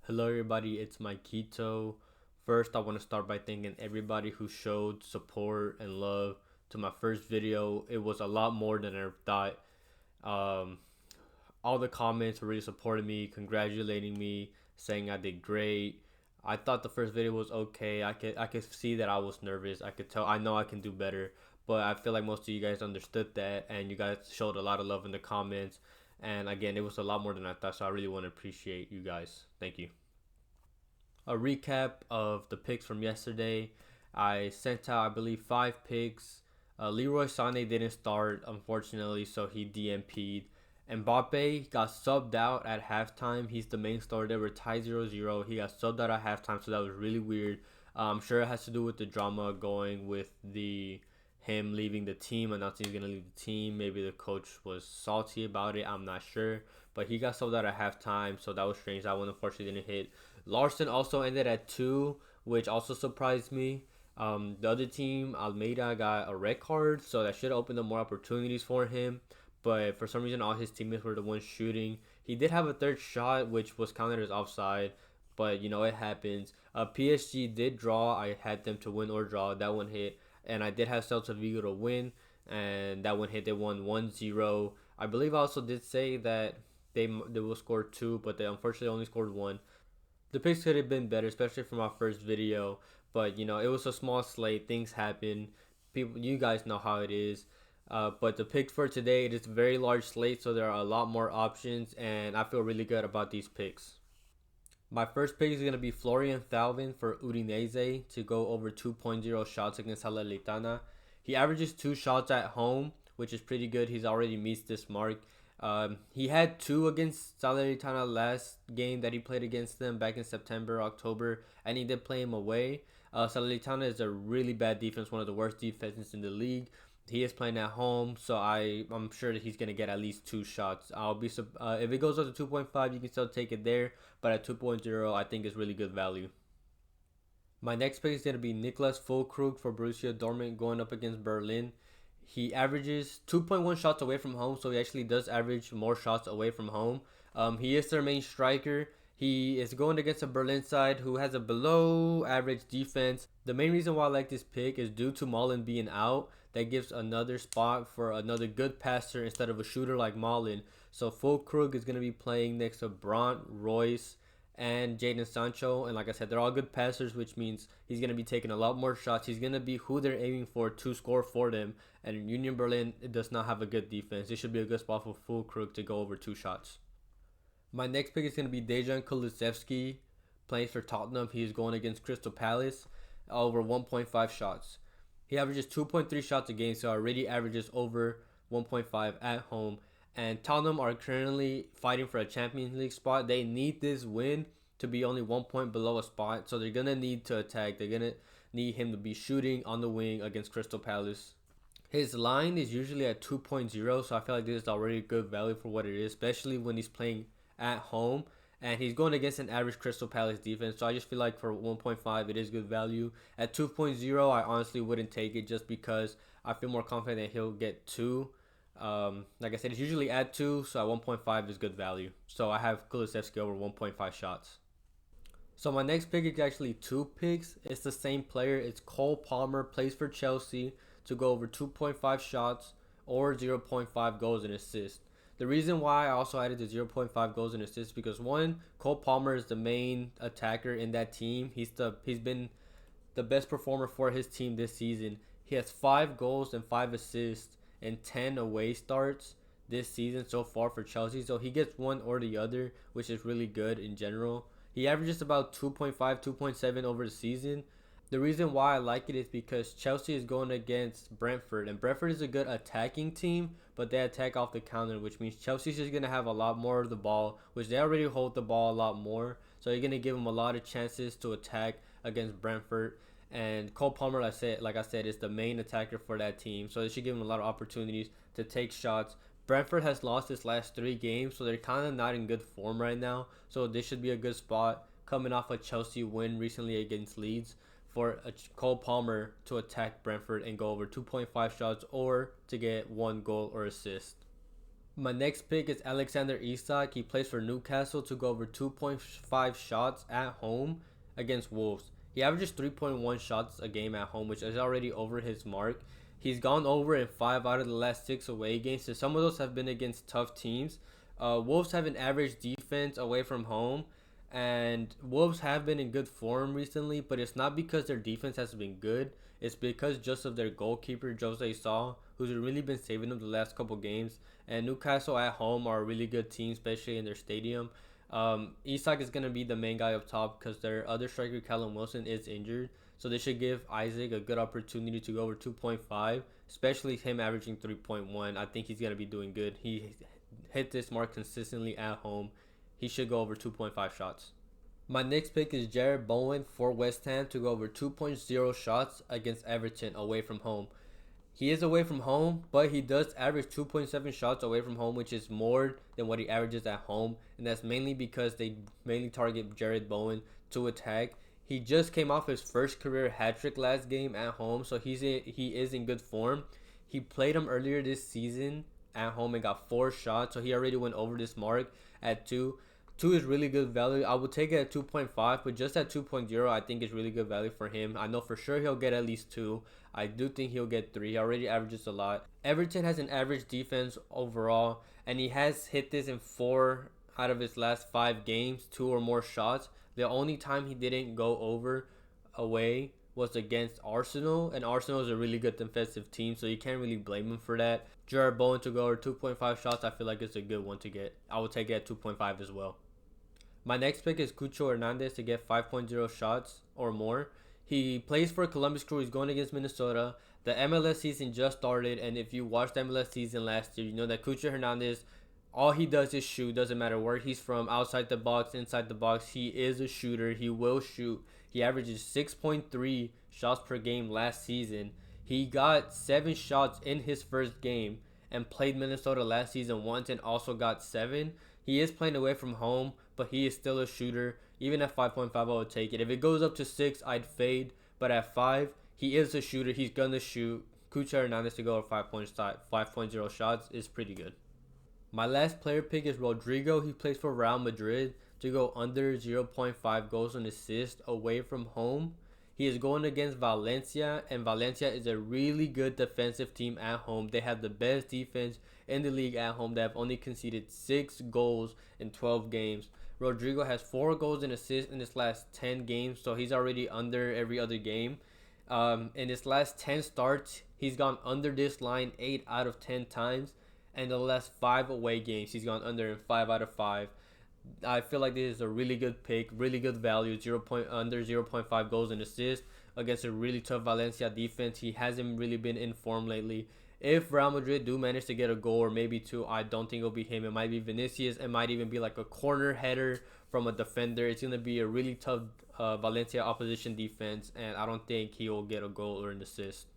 Hello everybody, it's Maikito. First, I want to start by thanking everybody who showed support and love to my first video. It was a lot more than I thought. Um, all the comments were really supporting me, congratulating me, saying I did great. I thought the first video was okay. I could see that I was nervous. I could tell. I know I can do better, but I feel like most of you guys understood that, and you guys showed a lot of love in the comments. And again, it was a lot more than I thought, so I really want to appreciate you guys. Thank you. A recap of the picks from yesterday. I sent out, I believe, 5 picks. Leroy Sané didn't start, unfortunately, so he DMP'd. Mbappe got subbed out at halftime. He's the main starter. They were tied 0-0. He got subbed out at halftime, so that was really weird. I'm sure it has to do with the drama going with the him leaving the team, announcing he's gonna leave the team. Maybe the coach was salty about it. I'm not sure, but he got subbed out at halftime, so that was strange. That one unfortunately didn't hit. Larson also ended at 2, which also surprised me. The other team, Almeida, got a red card, so that should open up more opportunities for him. But for some reason, all his teammates were the ones shooting. He did have a third shot, which was counted as offside, but it happens. PSG did draw. I had them to win or draw. That one hit, and I did have Celta Vigo to win, and that one hit. They won 1-0. I believe I also did say that they will score 2, but they unfortunately only scored 1. The picks could have been better, especially for my first video. But it was a small slate. Things happen. People, you guys know how it is. But the picks for today, it is a very large slate, so there are a lot more options, and I feel really good about these picks. My first pick is going to be Florian Thauvin for Udinese to go over 2.0 shots against Salernitana. He averages 2 shots at home, which is pretty good. He's already meets this mark. He had 2 against Salernitana last game that he played against them back in September, October, and he did play him away. Salernitana is a really bad defense, one of the worst defenses in the league. He is playing at home, so I'm sure that he's gonna get at least 2 shots. I'll be if it goes up to 2.5, you can still take it there, but at 2.0, I think it's really good value. My next pick is gonna be Niklas Füllkrug for Borussia Dortmund going up against Berlin. He averages 2.1 shots away from home, so he actually does average more shots away from home. He is their main striker. He is going against a Berlin side who has a below average defense. The main reason why I like this pick is due to Mullen being out. That gives another spot for another good passer instead of a shooter like Mullen. So Füllkrug is going to be playing next to Brandt, Royce, and Jadon Sancho. And like I said, they're all good passers, which means he's going to be taking a lot more shots. He's going to be who they're aiming for to score for them. And Union Berlin does not have a good defense. This should be a good spot for Füllkrug to go over 2 shots. My next pick is going to be Dejan Kulusevski playing for Tottenham. He is going against Crystal Palace over 1.5 shots. He averages 2.3 shots a game, so already averages over 1.5 at home. And Tottenham are currently fighting for a Champions League spot. They need this win to be only 1 point below a spot, so they're going to need to attack. They're going to need him to be shooting on the wing against Crystal Palace. His line is usually at 2.0, so I feel like this is already good value for what it is, especially when he's playing at home. And he's going against an average Crystal Palace defense, so I just feel like for 1.5 it is good value. At 2.0 I honestly wouldn't take it just because I feel more confident that he'll get 2. Like I said, it's usually at 2, so at 1.5 is good value. So I have Kulusevski over 1.5 shots. So my next pick is actually 2 picks. It's the same player. It's Cole Palmer, plays for Chelsea to go over 2.5 shots or 0.5 goals and assists. The reason why I also added the 0.5 goals and assists because one, Cole Palmer is the main attacker in that team. He's been the best performer for his team this season. He has 5 goals and 5 assists and 10 away starts this season so far for Chelsea. So he gets one or the other, which is really good in general. He averages about 2.5, 2.7 over the season. The reason why I like it is because Chelsea is going against Brentford, and Brentford is a good attacking team, but they attack off the counter, which means Chelsea's just going to have a lot more of the ball, which they already hold the ball a lot more, so you're going to give them a lot of chances to attack against Brentford. And Cole Palmer, like I said, is the main attacker for that team, so it should give him a lot of opportunities to take shots. Brentford has lost his last 3 games, so they're kind of not in good form right now, so this should be a good spot coming off a Chelsea win recently against Leeds for Cole Palmer to attack Brentford and go over 2.5 shots or to get 1 goal or assist. My next pick is Alexander Isak. He plays for Newcastle to go over 2.5 shots at home against Wolves. He averages 3.1 shots a game at home, which is already over his mark. He's gone over in 5 out of the last 6 away games, so some of those have been against tough teams. Wolves have an average defense away from home, and Wolves have been in good form recently, but it's not because their defense has been good. It's because just of their goalkeeper, Jose Sa, who's really been saving them the last couple games. And Newcastle at home are a really good team, especially in their stadium. Isak is going to be the main guy up top because their other striker, Callum Wilson, is injured. So they should give Isaac a good opportunity to go over 2.5, especially him averaging 3.1. I think he's going to be doing good. He hit this mark consistently at home. He should go over 2.5 shots. My next pick is Jared Bowen for West Ham to go over 2.0 shots against Everton away from home. He is away from home, but he does average 2.7 shots away from home, which is more than what he averages at home. And that's mainly because they mainly target Jared Bowen to attack. He just came off his first career hat-trick last game at home, so he is in good form. He played him earlier this season at home and got 4 shots, so he already went over this mark at 2. 2 is really good value. I would take it at 2.5, but just at 2.0, I think is really good value for him. I know for sure he'll get at least 2. I do think he'll get 3. He already averages a lot. Everton has an average defense overall, and he has hit this in 4 out of his last 5 games, 2 or more shots. The only time he didn't go over away was against Arsenal, and Arsenal is a really good defensive team, so you can't really blame him for that. Jared Bowen to go over 2.5 shots, I feel like it's a good one to get. I would take it at 2.5 as well. My next pick is Cucho Hernandez to get 5.0 shots or more. He plays for Columbus Crew. He's going against Minnesota. The MLS season just started, and if you watched the MLS season last year, you know that Cucho Hernandez, all he does is shoot. Doesn't matter where he's from, outside the box, inside the box. He is a shooter. He will shoot. He averages 6.3 shots per game last season. He got 7 shots in his first game and played Minnesota last season once and also got 7. He is playing away from home, but he is still a shooter. Even at 5.5, I would take it. If it goes up to 6, I'd fade. But at 5, he is a shooter. He's going to shoot. Cucho Hernandez to go over 5.0 shots is pretty good. My last player pick is Rodrigo. He plays for Real Madrid to go under 0.5 goals and assists away from home. He is going against Valencia, and Valencia is a really good defensive team at home. They have the best defense in the league at home. They have only conceded 6 goals in 12 games. Rodrigo has 4 goals and assists in his last 10 games, so he's already under every other game. In his last 10 starts, he's gone under this line 8 out of 10 times. And the last 5 away games, he's gone under in 5 out of 5. I feel like this is a really good pick, really good value, under 0.5 goals and assists against a really tough Valencia defense. He hasn't really been in form lately. If Real Madrid do manage to get a goal or maybe 2, I don't think it'll be him. It might be Vinicius. It might even be like a corner header from a defender. It's going to be a really tough Valencia opposition defense, and I don't think he will get a goal or an assist.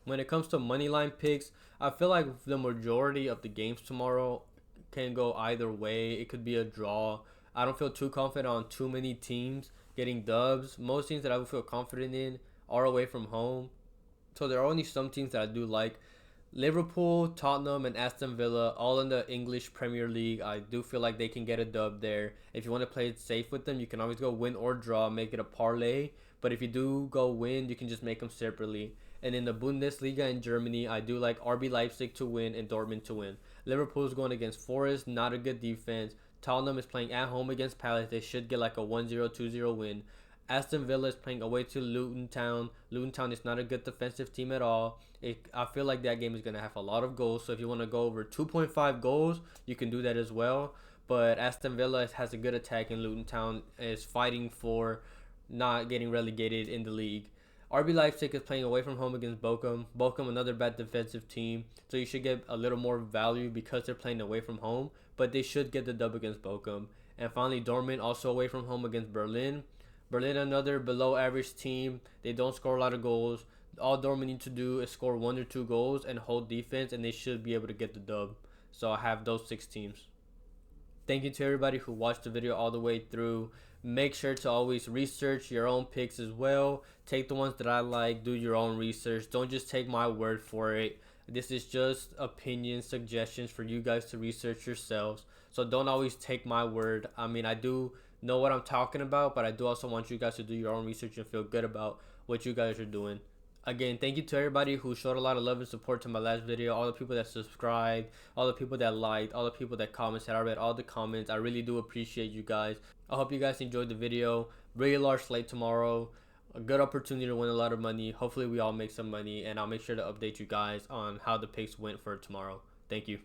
When it comes to moneyline picks, I feel like the majority of the games tomorrow can go either way. It could be a draw. I don't feel too confident on too many teams getting dubs. Most teams that I would feel confident in are away from home. So there are only some teams that I do like. Liverpool, Tottenham, and Aston Villa, all in the English Premier League. I do feel like they can get a dub there. If you want to play it safe with them, you can always go win or draw, make it a parlay. But if you do go win, you can just make them separately. And in the Bundesliga in Germany, I do like RB Leipzig to win and Dortmund to win. Liverpool is going against Forest, not a good defense. Tottenham is playing at home against Palace. They should get like a 1-0, 2-0 win. Aston Villa is playing away to Luton Town. Luton Town is not a good defensive team at all. I feel like that game is going to have a lot of goals. So if you want to go over 2.5 goals, you can do that as well. But Aston Villa has a good attack, and Luton Town is fighting for not getting relegated in the league. RB Leipzig is playing away from home against Bochum. Bochum, another bad defensive team. So you should get a little more value because they're playing away from home. But they should get the dub against Bochum. And finally, Dortmund also away from home against Berlin. Berlin, another below average team. They don't score a lot of goals. All Dortmund need to do is score 1 or 2 goals and hold defense, and they should be able to get the dub. So I have those 6 teams. Thank you to everybody who watched the video all the way through. Make sure to always research your own picks as well. Take the ones that I like. Do your own research. Don't just take my word for it. This is just opinions, suggestions for you guys to research yourselves. So don't always take my word. I mean, I do know what I'm talking about, but I do also want you guys to do your own research and feel good about what you guys are doing. Again, thank you to everybody who showed a lot of love and support to my last video. All the people that subscribed, all the people that liked, all the people that commented. I read all the comments. I really do appreciate you guys. I hope you guys enjoyed the video. Really large slate tomorrow. A good opportunity to win a lot of money. Hopefully we all make some money, and I'll make sure to update you guys on how the picks went for tomorrow. Thank you.